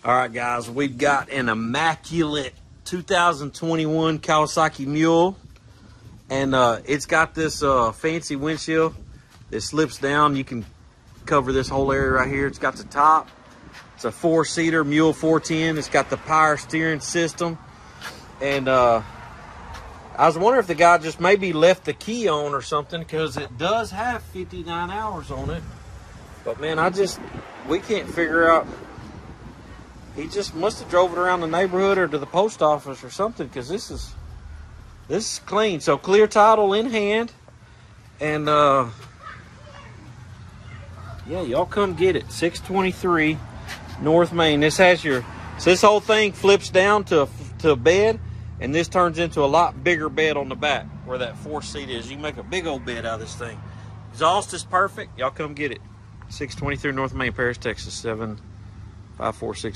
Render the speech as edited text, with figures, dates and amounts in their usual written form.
All right, guys, we've got an immaculate 2021 Kawasaki Mule, and it's got this fancy windshield that slips down. You can cover this whole area right here. It's got the top. It's a 4-seater Mule 410. It's got the power steering system, and I was wondering if the guy just maybe left the key on or something, because it does have 59 hours on it. But man, we can't figure out. He just must have drove it around the neighborhood or to the post office or something, because this is clean. So clear title in hand, and yeah, y'all come get it. 623 North Main. This has so this whole thing flips down to a bed, and this turns into a lot bigger bed on the back where that 4th seat is. You can make a big old bed out of this thing. Exhaust is perfect. Y'all come get it. 623 North Main, Paris, Texas, 75460.